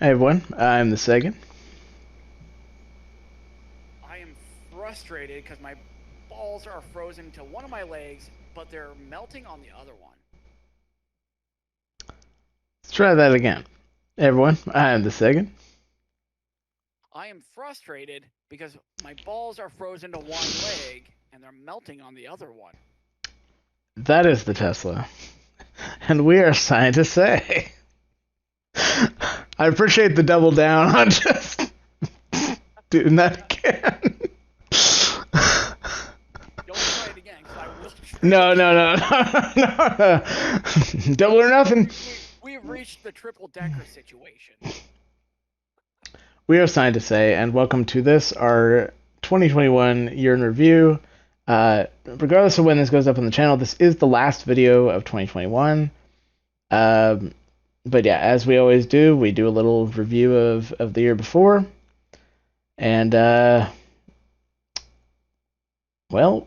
Hey everyone, I'm the second. I am frustrated because my balls are frozen to one of my legs, but they're melting on the other one. Let's try that again. Hey everyone, I'm the second. I am frustrated because my balls are frozen to one leg and they're melting on the other one. That is the Tesla, and we are Scientists Say. I appreciate the double down on just doing that again. Don't try it again because I will try it No, no, again. no, no, no, no. Double or nothing. We've reached the triple decker situation. We are Scientists Say, and welcome to this, our 2021 year in review. Regardless of when this goes up on the channel, this is the last video of 2021. But yeah, as we always do, we do a little review of the year before. And, well,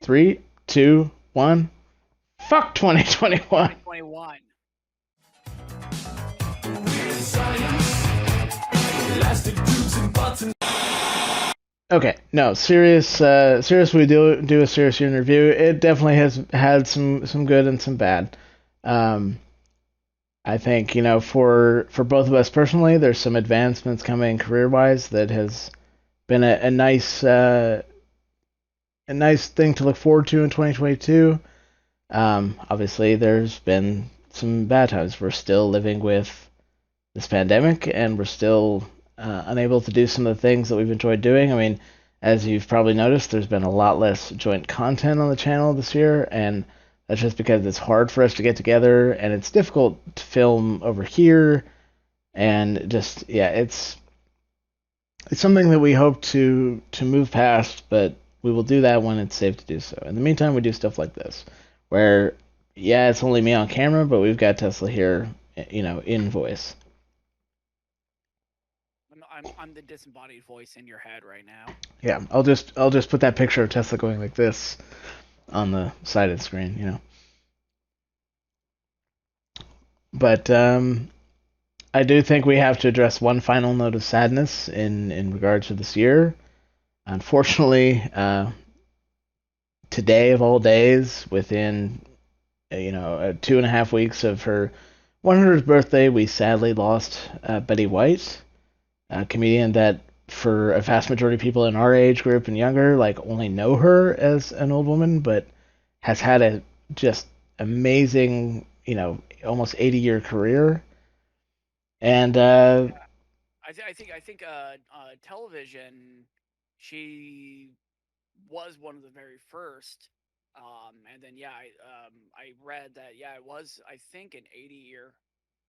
three, two, one. Fuck 2021. 2021. Okay, no, serious. We do a serious year in review. It definitely has had some good and some bad. Um, I think for both of us personally, there's some advancements coming career wise that has been a nice thing to look forward to in 2022. Obviously, there's been some bad times. We're still living with this pandemic, and we're still unable to do some of the things that we've enjoyed doing. I mean, as you've probably noticed, there's been a lot less joint content on the channel this year, and that's just because it's hard for us to get together, and it's difficult to film over here, and just yeah, it's something that we hope to move past, but we will do that when it's safe to do so. In the meantime, we do stuff like this, where yeah, it's only me on camera, but we've got Tesla here, in voice. I'm the disembodied voice in your head right now. Yeah, I'll just put that picture of Tesla going like this on the side of the screen. But I do think we have to address one final note of sadness in regards to this year. Unfortunately, today of all days, within 2.5 weeks of her 100th birthday, we sadly lost Betty White, a comedian that for a vast majority of people in our age group and younger, like only know her as an old woman, but has had a just amazing, almost 80-year career. And I think television. She was one of the very first. And then yeah, I read that yeah, it was I think an 80 year.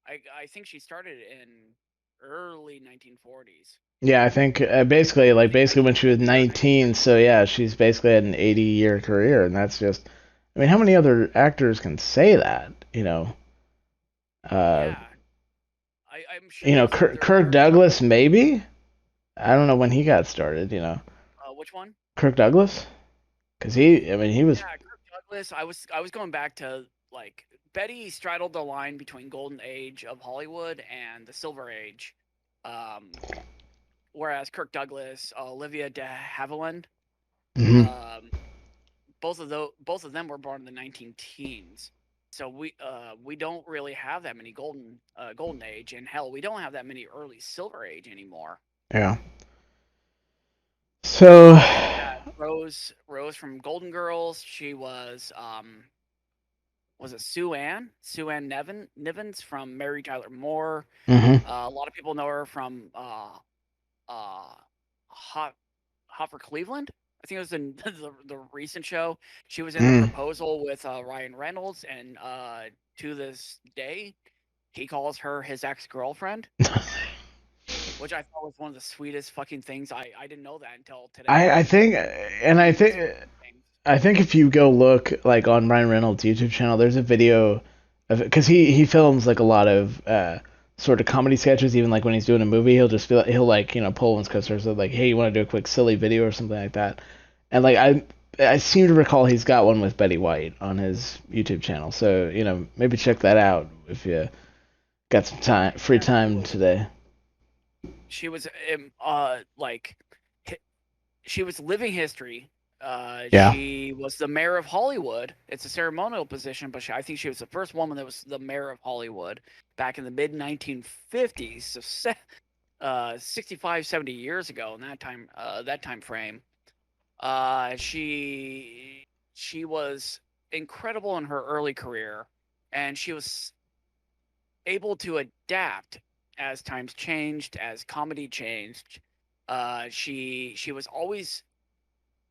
I think she started in early 1940s. yeah, I think basically, I like think basically when she was 1950 or 19, so 1960. yeah, she's basically had an 80-year career, and that's just, I mean, how many other actors can say that? Uh, Yeah, I'm sure Kirk there are Douglas maybe. I don't know when he got started. which one? Kirk Douglas, because I mean, he was. Yeah, Kirk Douglas. I was going back to like Betty straddled the line between golden age of Hollywood and the silver age. Um, Whereas Kirk Douglas, Olivia de Havilland, Mhm. um, both of them were born in the 19 teens. So we don't really have that many golden age, and hell, we don't have that many early silver age anymore. Yeah. So, And then yeah, Rose from Golden Girls. She was it Sue Ann Nivens from Mary Tyler Moore. hmm A lot of people know her from uh, Hot Hot for Cleveland. I think it was in the recent show. She was in The mm. Proposal with Ryan Reynolds, and to this day, he calls her his ex girlfriend, which I thought was one of the sweetest fucking things. I didn't know that until today. I think, and I One of the think, sweetest things. I think if you go look like on Ryan Reynolds' YouTube channel, there's a video of because he films like a lot of sort of comedy sketches. Even like when he's doing a movie, he'll just feel he'll like pull one's co-stars like, hey, you want to do a quick silly video or something like that. And like I seem to recall he's got one with Betty White on his YouTube channel. So maybe check that out Got some time, free Yeah, time today. she was like hi- she was living history. Yeah. She was the mayor of Hollywood. It's a ceremonial position, but I think she was the first woman that was the mayor of Hollywood back in the mid 1950s. So 65, 70 years ago in that time frame. She was incredible in her early career, and she was able to adapt as times changed, as comedy changed. She was always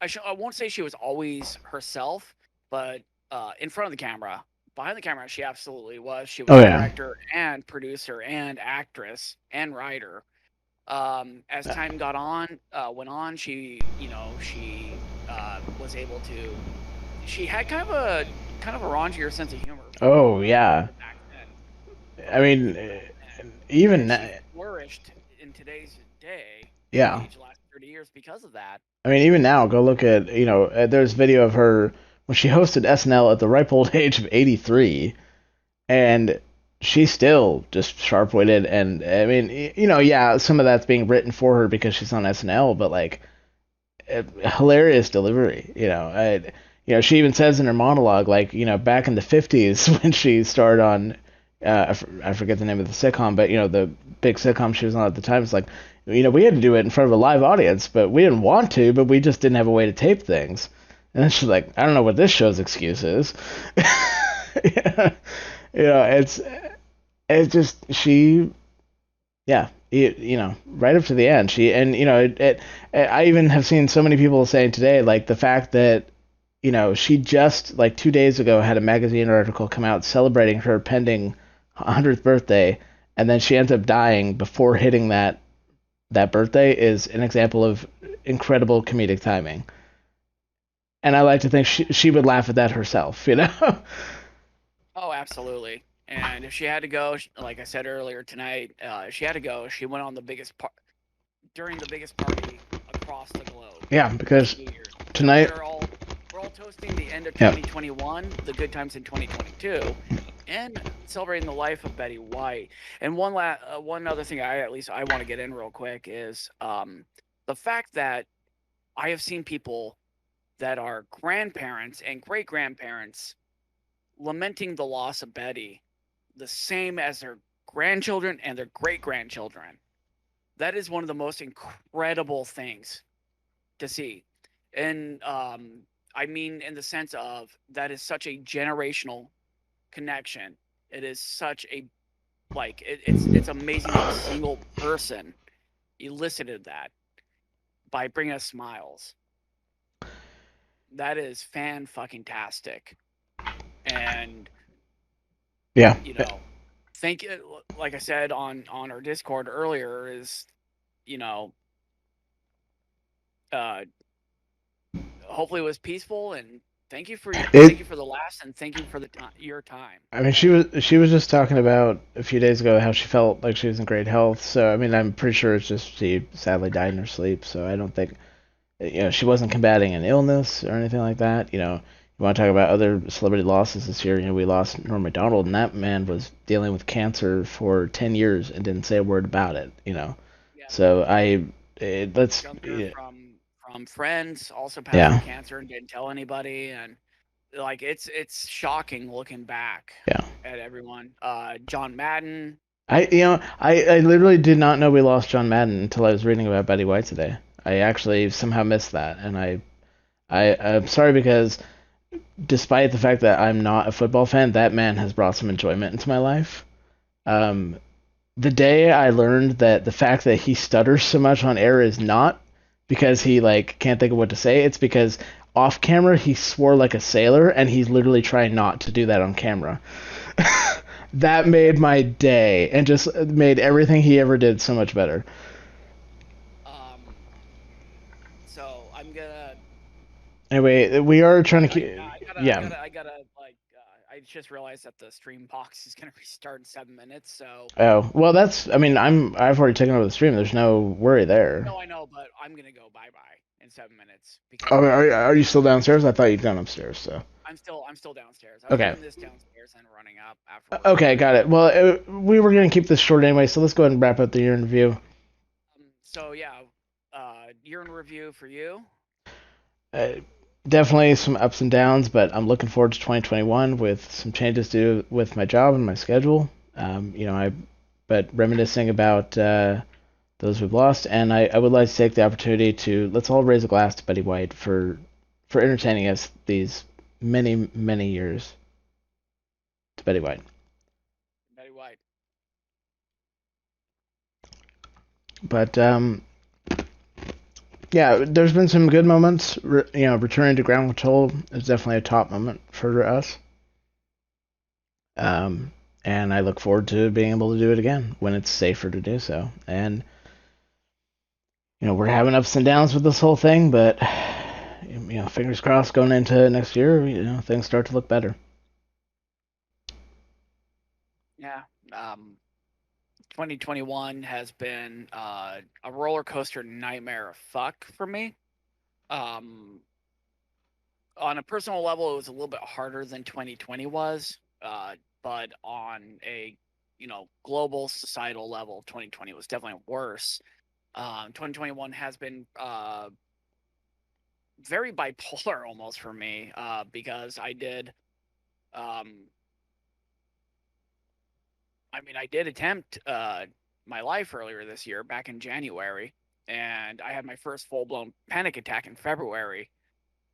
I won't say she was always herself, but in front of the camera, behind the camera, she absolutely was. She Oh was yeah. director and producer and actress and writer. As time went on, she was able to. She had kind of a raunchier sense of humor for Oh yeah. back then, I for mean, people back then, even and she flourished in today's day and yeah. age, the last 30 years because of that. I mean, even now, go look at there's video of her when she hosted SNL at the ripe old age of 83, and she's still just sharp-witted. And I mean, yeah, some of that's being written for her because she's on SNL, but like hilarious delivery. She even says in her monologue, like, back in the 50s when she starred on, I forget the name of the sitcom, but the big sitcom she was on at the time. It's like, we had to do it in front of a live audience, but we didn't want to, but we just didn't have a way to tape things. And then she's like, I don't know what this show's excuse is. Yeah. It's just yeah, right up to the end. I even have seen so many people saying today, like the fact that she just like 2 days ago had a magazine article come out celebrating her pending 100th birthday, and then she ends up dying before hitting that birthday is an example of incredible comedic timing. And I like to think she would laugh at that herself, you know? Oh, absolutely. And if she had to go, like I said earlier tonight, if she had to go, she went on the biggest part during the biggest party across the globe Yeah, this because New Year's. So tonight, we're all toasting the end of yeah, 2021, the good times in 2022, and celebrating the life of Betty White. And one other thing at least I want to get in real quick is the fact that I have seen people that are grandparents and great grandparents lamenting the loss of Betty the same as their grandchildren and their great grandchildren. That is one of the most incredible things to see. And I mean, in the sense of that is such a generational connection. It is such a it's amazing that a single person elicited that by bringing us smiles. That is fan fucking tastic. And yeah, you know, thank you. Like I said on our Discord earlier, is you know, uh, hopefully it was peaceful, and it thank you for the laughs, and thank you for your time. I mean, she was just talking about a few days ago how she felt like she was in great health. So I mean, I'm pretty sure it's just she sadly died in her sleep. So I don't think she wasn't combating an illness or anything like that. You want to talk about other celebrity losses this year? We lost Norm Macdonald, and that man was dealing with cancer for 10 years and didn't say a word about it. Yeah, So let's Gunther from Friends also passed from yeah, cancer and didn't tell anybody, and like it's shocking looking back yeah. at everyone. John Madden. I literally did not know we lost John Madden until I was reading about Betty White today. I actually somehow missed that, and I'm sorry because despite the fact that I'm not a football fan, that man has brought some enjoyment into my life. Um, the day I learned that the fact that he stutters so much on air is not because he like can't think of what to say, it's because off camera he swore like a sailor, and he's literally trying not to do that on camera. That Yep. made my day and just made everything he ever did so much better. Um. So I'm gonna. Anyway, we are trying to Yeah, keep. Yeah. I gotta like. I just realized that the stream box is gonna restart in 7 minutes. So Oh well, that's. I mean, I've already taken over the stream. There's no worry there. no, I know, but I'm gonna go bye bye in 7 minutes Oh, because are you still downstairs? I thought you'd gone upstairs. So. I'm still downstairs. I was Okay. doing this downstairs and running up afterwards. Okay, got it. Well, we were going to keep this short anyway, so let's go ahead and wrap up the year in review. So yeah, year in review for you. Uh, Definitely some ups and downs, but I'm looking forward to 2021 with some changes to do with my job and my schedule. But reminiscing about those we've lost, and I would like to take the opportunity to let's all raise a glass to Betty White for entertaining us these many years. To Betty White. Betty White. But yeah, there's been some good moments. Returning to ground control is definitely a top moment for us. And I look forward to being able to do it again when it's safer to do so. And we're having ups and downs with this whole thing, but fingers crossed going into next year, things start to look better. Yeah. 2021 has been a roller coaster nightmare of fuck for me. On a personal level, it was a little bit harder than 2020 was, but on a global societal level, 2020 was definitely worse. 2021 has been very bipolar almost for me because I did. I did attempt my life earlier this year, back in January, and I had my first full-blown panic attack in February.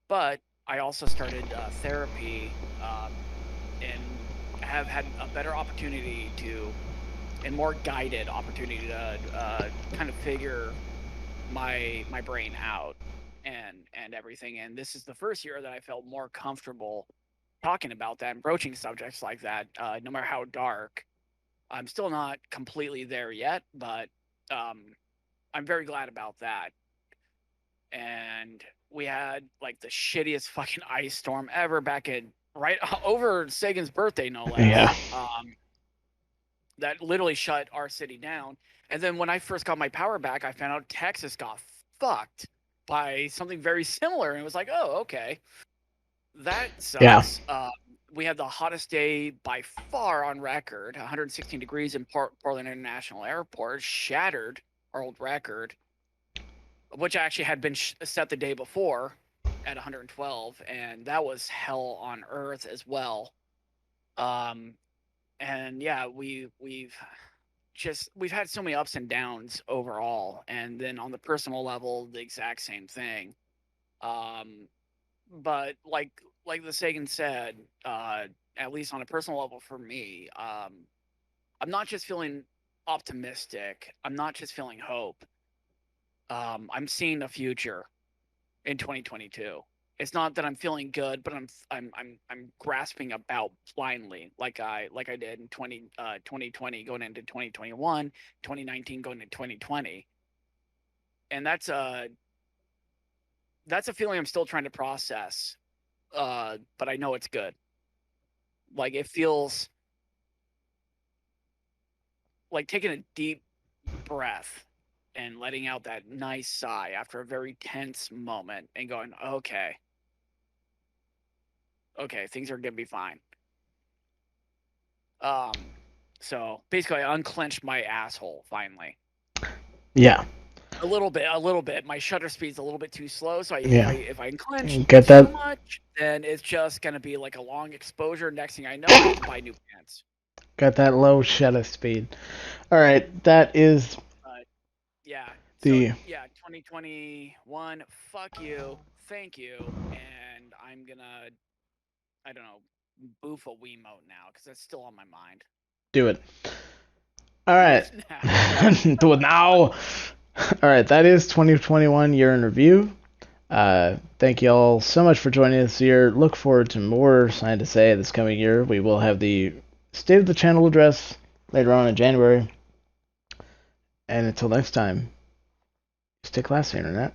But I also started therapy and have had a better opportunity and more guided opportunity to kind of figure my brain out and everything. And this is the first year that I felt more comfortable talking about that and broaching subjects like that, no matter how dark. I'm still not completely there yet, but I'm very glad about that. And we had like the shittiest fucking ice storm ever back in right over Sagan's birthday, no less. Yeah. That literally shut our city down. And then when I first got my power back, I found out Texas got fucked by something very similar, and it was like, oh, okay, that sucks. Yeah. We had the hottest day by far on record, 116 degrees in Portland International Airport, shattered our old record, which actually had been set the day before at 112, and that was hell on earth as well. And yeah, we've had so many ups and downs overall, and then on the personal level, the exact same thing. But like the Sagan said, at least on a personal level for me, I'm not just feeling optimistic. I'm not just feeling hope. I'm seeing a future in 2022. It's not that I'm feeling good, but I'm grasping about blindly, like I did in 2020 going into 2021, 2019 going into 2020, and that's a feeling I'm still trying to process. But I know it's good. Like it feels like taking a deep breath and letting out that nice sigh after a very tense moment and going, okay, things are gonna be fine. So basically, I unclenched my asshole finally. Yeah. A little bit. My shutter speed's a little bit too slow, so if I unclench Get too that. much, then it's just gonna be like a long exposure. Next thing I know, I have to buy new pants. Got that low shutter speed. All right, that is Yeah. the. So yeah, 2021. Fuck you. Thank you. And I'm gonna, I don't know, boof a Wiimote now because that's still on my mind. Do it. All right. Do it now. All right, that is 2021 year in review. Thank you all so much for joining us here. Look forward to more Sign to Say this coming year. We will have the State of the Channel address later on in January. And until next time, stay classy, Internet.